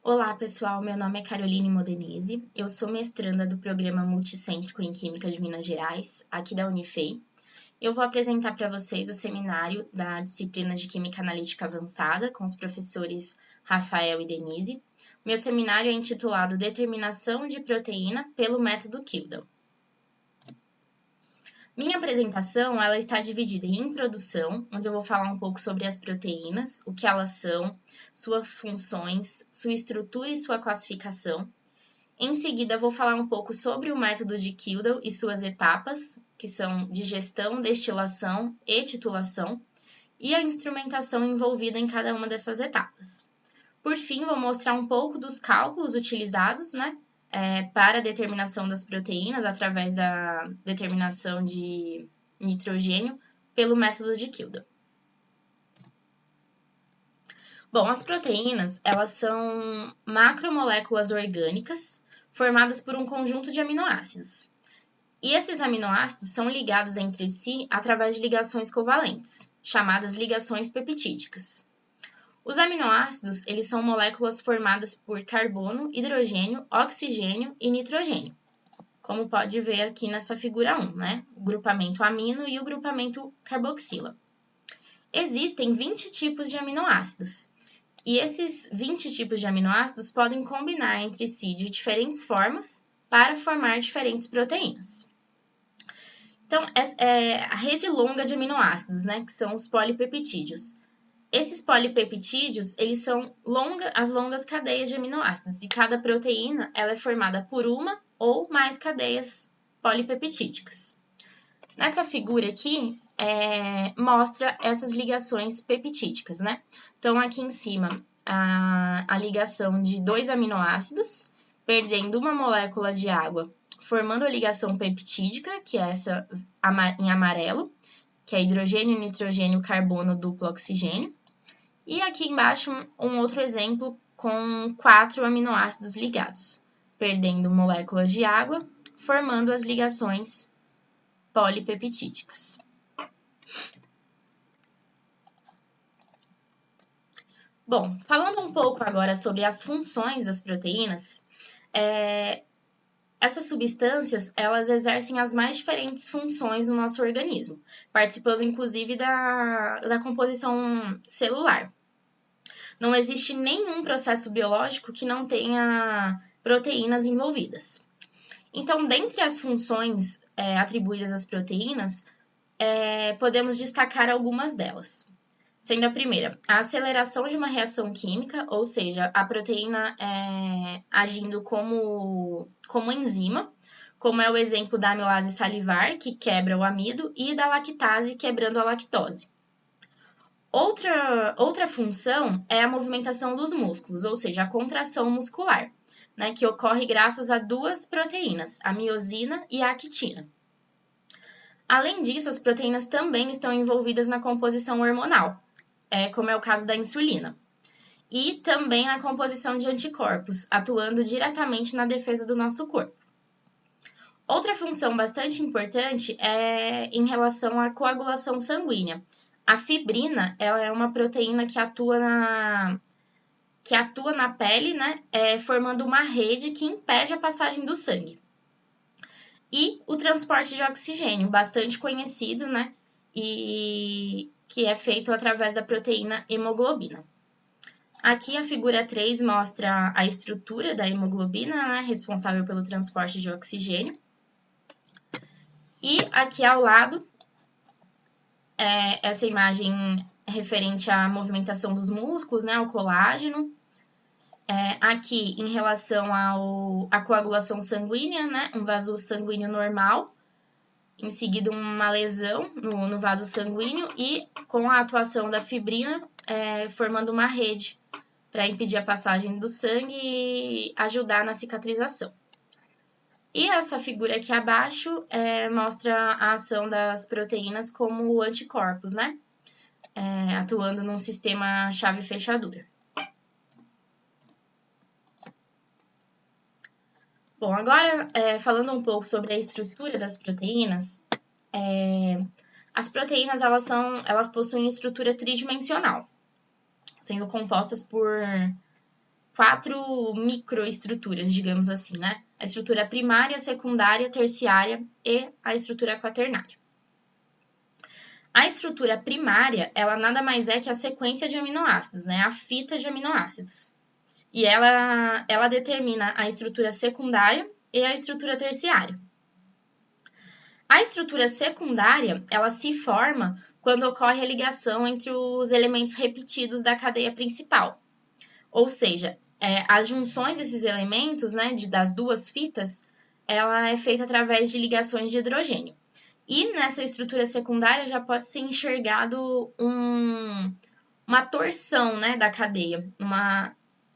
Olá, pessoal. Meu nome é Caroline Modenese. Eu sou mestranda do Programa Multicêntrico em Química de Minas Gerais, aqui da Unifei. Eu vou apresentar para vocês o seminário da disciplina de Química Analítica Avançada com os professores Rafael e Denise. Meu seminário é intitulado Determinação de Proteína pelo Método Kildan. Minha apresentação ela está dividida em introdução, onde eu vou falar um pouco sobre as proteínas, o que elas são, suas funções, sua estrutura e sua classificação. Em seguida, vou falar um pouco sobre o método de Kildan e suas etapas, que são digestão, destilação e titulação, e a instrumentação envolvida em cada uma dessas etapas. Por fim, vou mostrar um pouco dos cálculos utilizados, para a determinação das proteínas através da determinação de nitrogênio pelo método de Kildan. Bom, as proteínas, elas são macromoléculas orgânicas formadas por um conjunto de aminoácidos. E esses aminoácidos são ligados entre si através de ligações covalentes, chamadas ligações peptídicas. Os aminoácidos, eles são moléculas formadas por carbono, hidrogênio, oxigênio e nitrogênio. Como pode ver aqui nessa figura 1, O grupamento amino e o grupamento carboxila. Existem 20 tipos de aminoácidos. E esses 20 tipos de aminoácidos podem combinar entre si de diferentes formas para formar diferentes proteínas. Então, a rede longa de aminoácidos, que são os polipeptídeos. Esses polipeptídeos, eles são as longas cadeias de aminoácidos, e cada proteína ela é formada por uma ou mais cadeias polipeptídicas. Nessa figura aqui, mostra essas ligações peptídicas, Então, aqui em cima, a ligação de 2 aminoácidos, perdendo uma molécula de água, formando a ligação peptídica, que é essa em amarelo, que é hidrogênio, nitrogênio, carbono, duplo oxigênio. E aqui embaixo, um outro exemplo com 4 aminoácidos ligados, perdendo moléculas de água, formando as ligações polipeptídicas. Bom, falando um pouco agora sobre as funções das proteínas, essas substâncias, elas exercem as mais diferentes funções no nosso organismo, participando inclusive da composição celular. Não existe nenhum processo biológico que não tenha proteínas envolvidas. Então, dentre as funções atribuídas às proteínas, podemos destacar algumas delas. Sendo a primeira, a aceleração de uma reação química, ou seja, a proteína agindo como enzima, como é o exemplo da amilase salivar, que quebra o amido, e da lactase, quebrando a lactose. Outra função é a movimentação dos músculos, ou seja, a contração muscular, que ocorre graças a 2 proteínas, a miosina e a actina. Além disso, as proteínas também estão envolvidas na composição hormonal, como é o caso da insulina, e também na composição de anticorpos, atuando diretamente na defesa do nosso corpo. Outra função bastante importante é em relação à coagulação sanguínea. A fibrina, ela é uma proteína que atua na pele, formando uma rede que impede a passagem do sangue. E o transporte de oxigênio, bastante conhecido, e que é feito através da proteína hemoglobina. Aqui a figura 3 mostra a estrutura da hemoglobina, responsável pelo transporte de oxigênio. E aqui ao lado, essa imagem referente à movimentação dos músculos, ao colágeno. Aqui, em relação à coagulação sanguínea, um vaso sanguíneo normal, em seguida uma lesão no vaso sanguíneo e com a atuação da fibrina, formando uma rede para impedir a passagem do sangue e ajudar na cicatrização. E essa figura aqui abaixo mostra a ação das proteínas como anticorpos, atuando num sistema chave-fechadura. Bom, agora falando um pouco sobre a estrutura das proteínas, as proteínas elas possuem estrutura tridimensional, sendo compostas por 4 microestruturas, digamos assim, né? A estrutura primária, secundária, terciária e a estrutura quaternária. A estrutura primária, ela nada mais é que a sequência de aminoácidos, né? A fita de aminoácidos. E ela determina a estrutura secundária e a estrutura terciária. A estrutura secundária, ela se forma quando ocorre a ligação entre os elementos repetidos da cadeia principal. Ou seja, as junções desses elementos, né, das duas fitas, ela é feita através de ligações de hidrogênio. E nessa estrutura secundária já pode ser enxergado uma torção, né, da cadeia,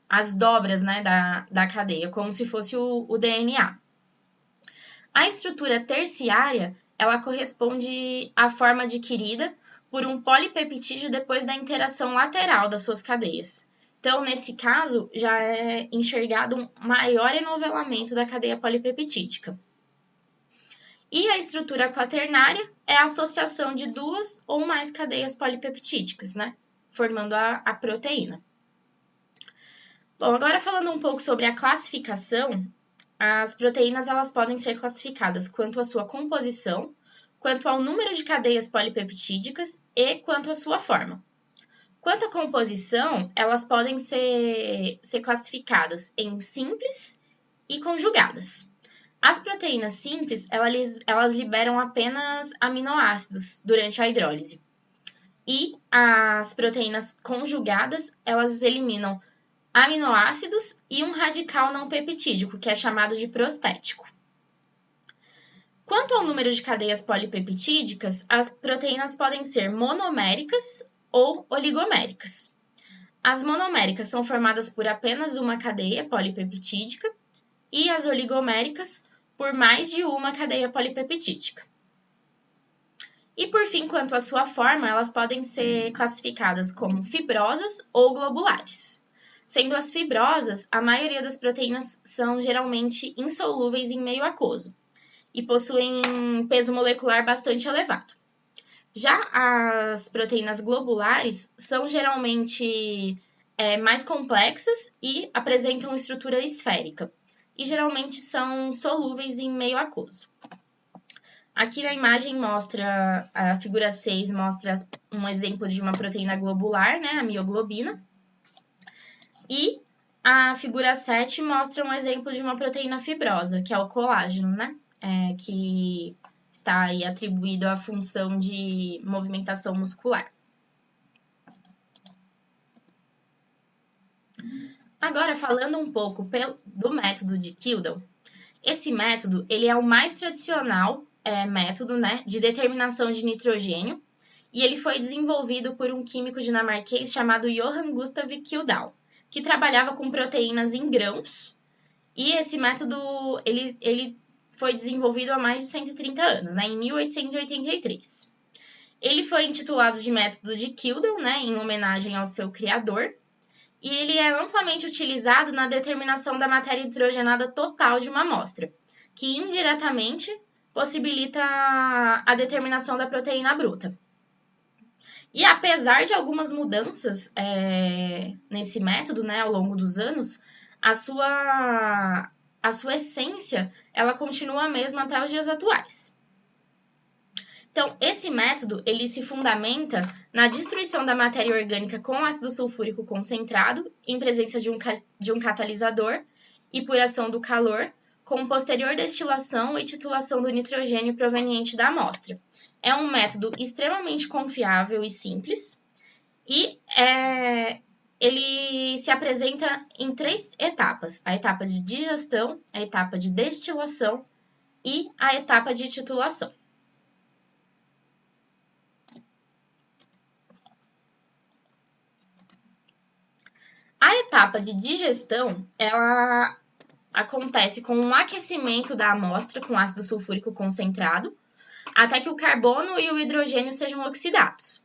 as dobras, né, da cadeia, como se fosse o DNA. A estrutura terciária, ela corresponde à forma adquirida por um polipeptídeo depois da interação lateral das suas cadeias. Então, nesse caso, já é enxergado um maior enovelamento da cadeia polipeptídica. E a estrutura quaternária é a associação de duas ou mais cadeias polipeptídicas, né? Formando a proteína. Bom, agora falando um pouco sobre a classificação, as proteínas elas podem ser classificadas quanto à sua composição, quanto ao número de cadeias polipeptídicas e quanto à sua forma. Quanto à composição, elas podem ser classificadas em simples e conjugadas. As proteínas simples, elas liberam apenas aminoácidos durante a hidrólise. E as proteínas conjugadas, elas eliminam aminoácidos e um radical não peptídico, que é chamado de prostético. Quanto ao número de cadeias polipeptídicas, as proteínas podem ser monoméricas ou oligoméricas. As monoméricas são formadas por apenas uma cadeia polipeptídica e as oligoméricas por mais de uma cadeia polipeptídica. E por fim, quanto à sua forma, elas podem ser classificadas como fibrosas ou globulares. Sendo as fibrosas, a maioria das proteínas são geralmente insolúveis em meio aquoso e possuem peso molecular bastante elevado. Já as proteínas globulares são geralmente mais complexas e apresentam estrutura esférica, e geralmente são solúveis em meio aquoso. Aqui na imagem mostra, a figura 6 mostra um exemplo de uma proteína globular, né, a mioglobina, e a figura 7 mostra um exemplo de uma proteína fibrosa, que é o colágeno, né, que está aí atribuído à função de movimentação muscular. Agora, falando um pouco do método de Kildall, esse método ele é o mais tradicional método, né, de determinação de nitrogênio, e ele foi desenvolvido por um químico dinamarquês chamado Johan Gustav Kildall, que trabalhava com proteínas em grãos, e esse método ele foi desenvolvido há mais de 130 anos, né, em 1883. Ele foi intitulado de método de Kildall, né, em homenagem ao seu criador, e ele é amplamente utilizado na determinação da matéria hidrogenada total de uma amostra, que indiretamente possibilita a determinação da proteína bruta. E apesar de algumas mudanças nesse método, né, ao longo dos anos, a sua essência ela continua a mesma até os dias atuais. Então, esse método ele se fundamenta na destruição da matéria orgânica com ácido sulfúrico concentrado, em presença de um catalisador e por ação do calor, com posterior destilação e titulação do nitrogênio proveniente da amostra. É um método extremamente confiável e simples, e ele se apresenta em 3 etapas: a etapa de digestão, a etapa de destilação e a etapa de titulação. A etapa de digestão, ela acontece com um aquecimento da amostra com ácido sulfúrico concentrado, até que o carbono e o hidrogênio sejam oxidados.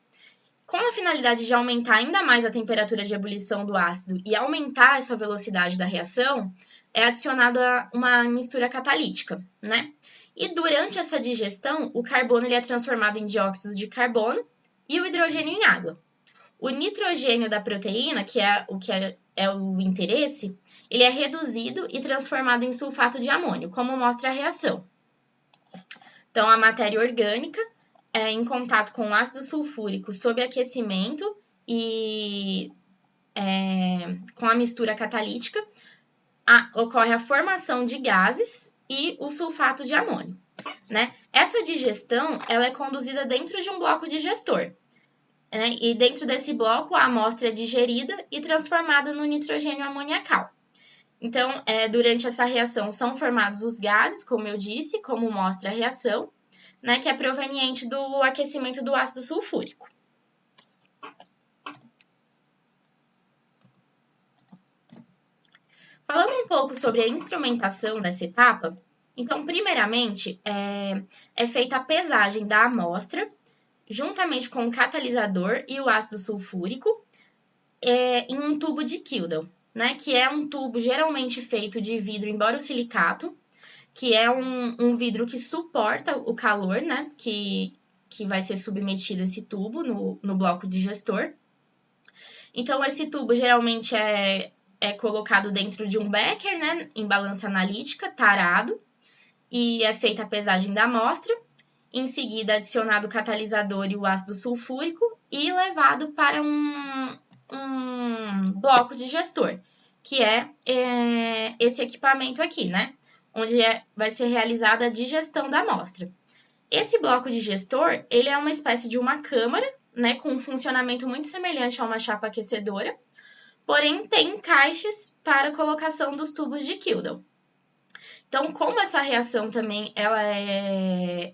Com a finalidade de aumentar ainda mais a temperatura de ebulição do ácido e aumentar essa velocidade da reação, é adicionada uma mistura catalítica, né? E durante essa digestão, o carbono ele é transformado em dióxido de carbono e o hidrogênio em água. O nitrogênio da proteína, que é o interesse, ele é reduzido e transformado em sulfato de amônio, como mostra a reação. Então, a matéria orgânica é em contato com o ácido sulfúrico sob aquecimento e com a mistura catalítica, ocorre a formação de gases e o sulfato de amônio. Né? Essa digestão ela é conduzida dentro de um bloco digestor. Né? E dentro desse bloco, a amostra é digerida e transformada no nitrogênio amoniacal. Então, durante essa reação são formados os gases, como eu disse, como mostra a reação, né, que é proveniente do aquecimento do ácido sulfúrico. Falando um pouco sobre a instrumentação dessa etapa, então, primeiramente, é feita a pesagem da amostra, juntamente com o catalisador e o ácido sulfúrico, em um tubo de Kilden, né, que é um tubo geralmente feito de vidro em borosilicato, que é um vidro que suporta o calor, né, que vai ser submetido esse tubo no bloco digestor. Então, esse tubo geralmente é colocado dentro de um becker, né, em balança analítica, tarado, e é feita a pesagem da amostra. Em seguida, adicionado o catalisador e o ácido sulfúrico e levado para um bloco digestor, que é esse equipamento aqui, né? Onde vai ser realizada a digestão da amostra. Esse bloco digestor, ele é uma espécie de uma câmara, né, com um funcionamento muito semelhante a uma chapa aquecedora, porém tem caixas para colocação dos tubos de Kilden. Então, como essa reação também ela é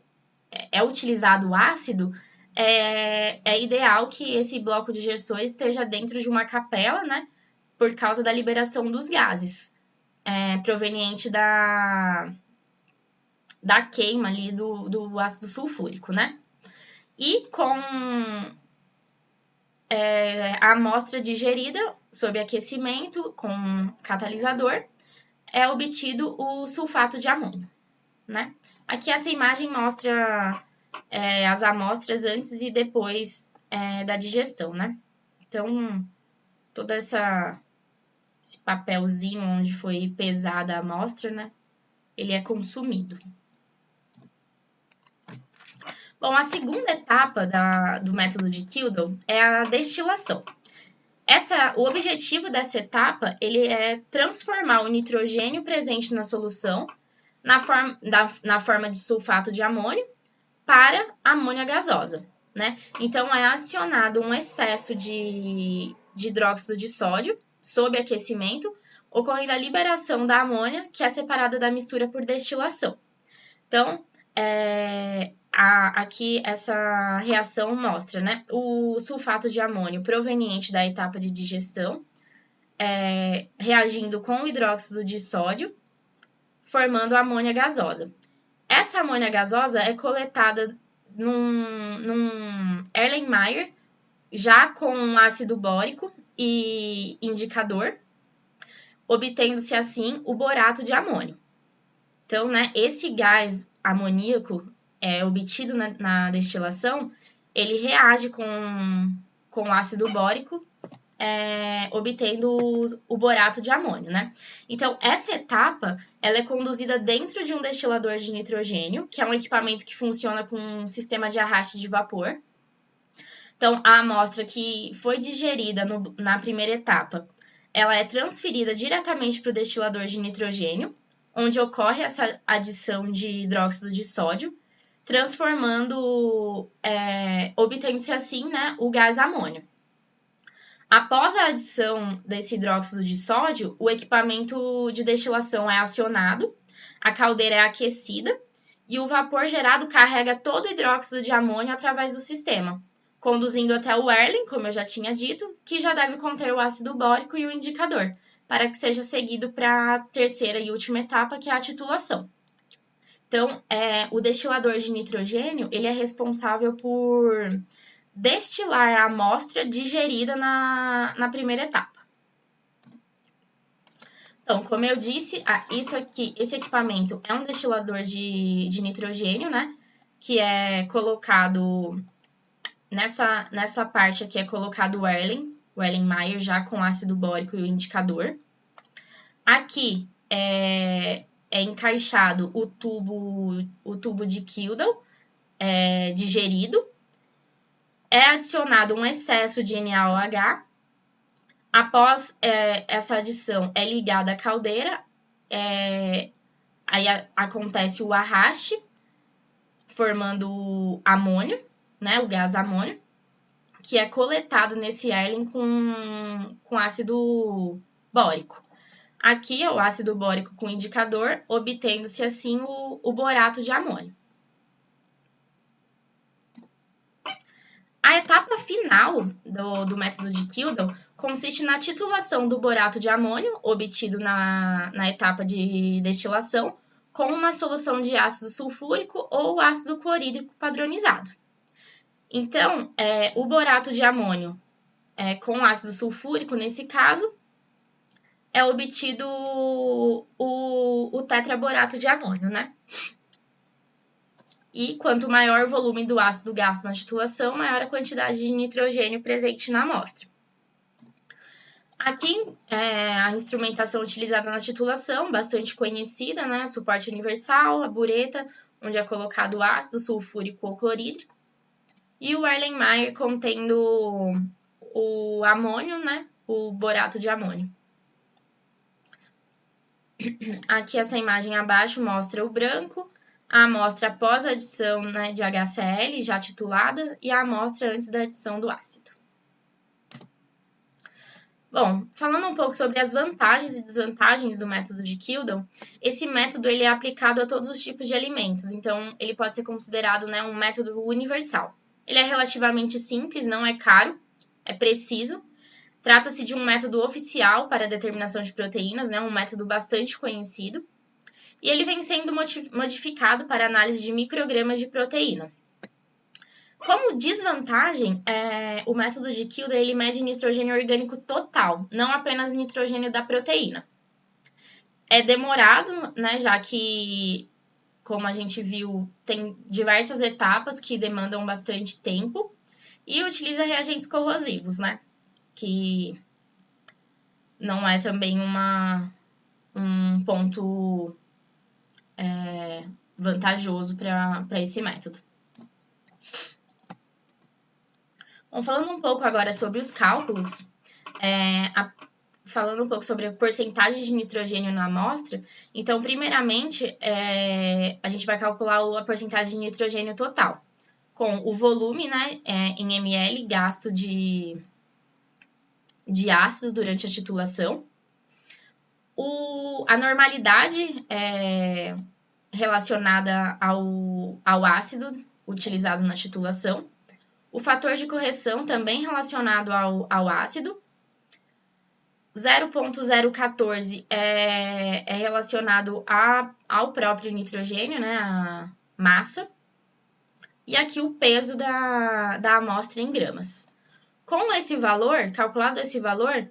utilizado ácido, é ideal que esse bloco digestor esteja dentro de uma capela, né, por causa da liberação dos gases, proveniente da queima ali do ácido sulfúrico, né? E com a amostra digerida sob aquecimento com catalisador, é obtido o sulfato de amônio, né? Aqui essa imagem mostra as amostras antes e depois da digestão, né? Então, todo esse papelzinho onde foi pesada a amostra, né? Ele é consumido. Bom, a segunda etapa do método de Kilden é a destilação. O objetivo dessa etapa ele é transformar o nitrogênio presente na solução na forma de sulfato de amônio para amônia gasosa, né? Então, é adicionado um excesso de hidróxido de sódio sob aquecimento, ocorrendo a liberação da amônia, que é separada da mistura por destilação. Então, aqui essa reação mostra, né, o sulfato de amônio proveniente da etapa de digestão, reagindo com o hidróxido de sódio, formando a amônia gasosa. Essa amônia gasosa é coletada num Erlenmeyer, já com ácido bórico e indicador, obtendo-se assim o borato de amônio. Então, né, esse gás amoníaco obtido na destilação, ele reage com ácido bórico, obtendo o borato de amônio, né? Então, essa etapa, ela é conduzida dentro de um destilador de nitrogênio, que é um equipamento que funciona com um sistema de arraste de vapor. Então, a amostra que foi digerida na primeira etapa, ela é transferida diretamente para o destilador de nitrogênio, onde ocorre essa adição de hidróxido de sódio, obtendo-se assim, né, o gás amônio. Após a adição desse hidróxido de sódio, o equipamento de destilação é acionado, a caldeira é aquecida e o vapor gerado carrega todo o hidróxido de amônio através do sistema, conduzindo até o Erlen, como eu já tinha dito, que já deve conter o ácido bórico e o indicador, para que seja seguido para a terceira e última etapa, que é a titulação. Então, o destilador de nitrogênio, ele é responsável por destilar a amostra digerida na primeira etapa. Então, como eu disse, esse equipamento é um destilador de nitrogênio, né? Que é colocado nessa parte aqui é colocado o Erlenmeyer já com ácido bórico e o indicador. Aqui é encaixado o tubo de Kildall digerido. É adicionado um excesso de NaOH. Após essa adição, é ligada a caldeira. Aí acontece o arraste, formando amônio, né, o gás amônio, que é coletado nesse Erlen com ácido bórico. Aqui é o ácido bórico com indicador, obtendo-se assim o borato de amônio. A etapa final do método de Kildall consiste na titulação do borato de amônio, obtido na etapa de destilação, com uma solução de ácido sulfúrico ou ácido clorídrico padronizado. Então, o borato de amônio com ácido sulfúrico, nesse caso, é obtido o tetraborato de amônio, né? E quanto maior o volume do ácido gasto na titulação, maior a quantidade de nitrogênio presente na amostra. Aqui, a instrumentação utilizada na titulação, bastante conhecida, né? Suporte universal, a bureta, onde é colocado o ácido sulfúrico ou clorídrico, e o Erlenmeyer contendo o amônio, né? O borato de amônio. Aqui essa imagem abaixo mostra o branco, a amostra após a adição, né, de HCl já titulada e a amostra antes da adição do ácido. Bom, falando um pouco sobre as vantagens e desvantagens do método de Kildall, esse método ele é aplicado a todos os tipos de alimentos, então ele pode ser considerado, né, um método universal. Ele é relativamente simples, não é caro, é preciso. Trata-se de um método oficial para a determinação de proteínas, né, um método bastante conhecido. E ele vem sendo modificado para análise de microgramas de proteína. Como desvantagem, o método de Kildall ele mede nitrogênio orgânico total, não apenas nitrogênio da proteína. É demorado, né, já que, como a gente viu, tem diversas etapas que demandam bastante tempo e utiliza reagentes corrosivos, né, que não é também um ponto vantajoso para esse método. Bom, falando um pouco agora sobre os cálculos, falando um pouco sobre a porcentagem de nitrogênio na amostra, então, primeiramente, a gente vai calcular a porcentagem de nitrogênio total, com o volume, né, em ml gasto de ácido durante a titulação, a normalidade relacionada ao ácido utilizado na titulação, o fator de correção também relacionado ao ácido, 0,014 é relacionado ao próprio nitrogênio, né, a massa, e aqui o peso da amostra em gramas. Com esse valor, calculado esse valor,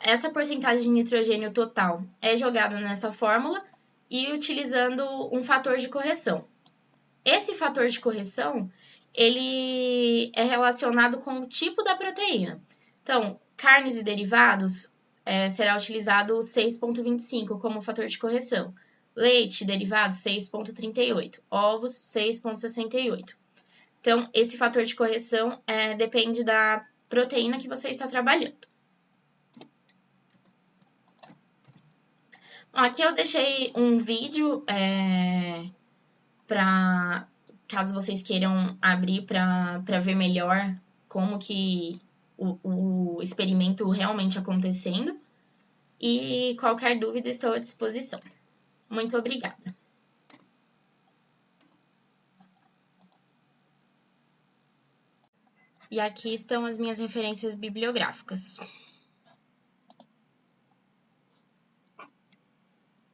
essa porcentagem de nitrogênio total é jogada nessa fórmula e utilizando um fator de correção. Esse fator de correção, ele é relacionado com o tipo da proteína. Então, carnes e derivados, será utilizado 6,25 como fator de correção. Leite, derivados, 6,38. Ovos, 6,68. Então, esse fator de correção depende da proteína que você está trabalhando. Aqui eu deixei um vídeo para caso vocês queiram abrir para ver melhor como que o experimento realmente acontecendo. E qualquer dúvida, estou à disposição. Muito obrigada. E aqui estão as minhas referências bibliográficas.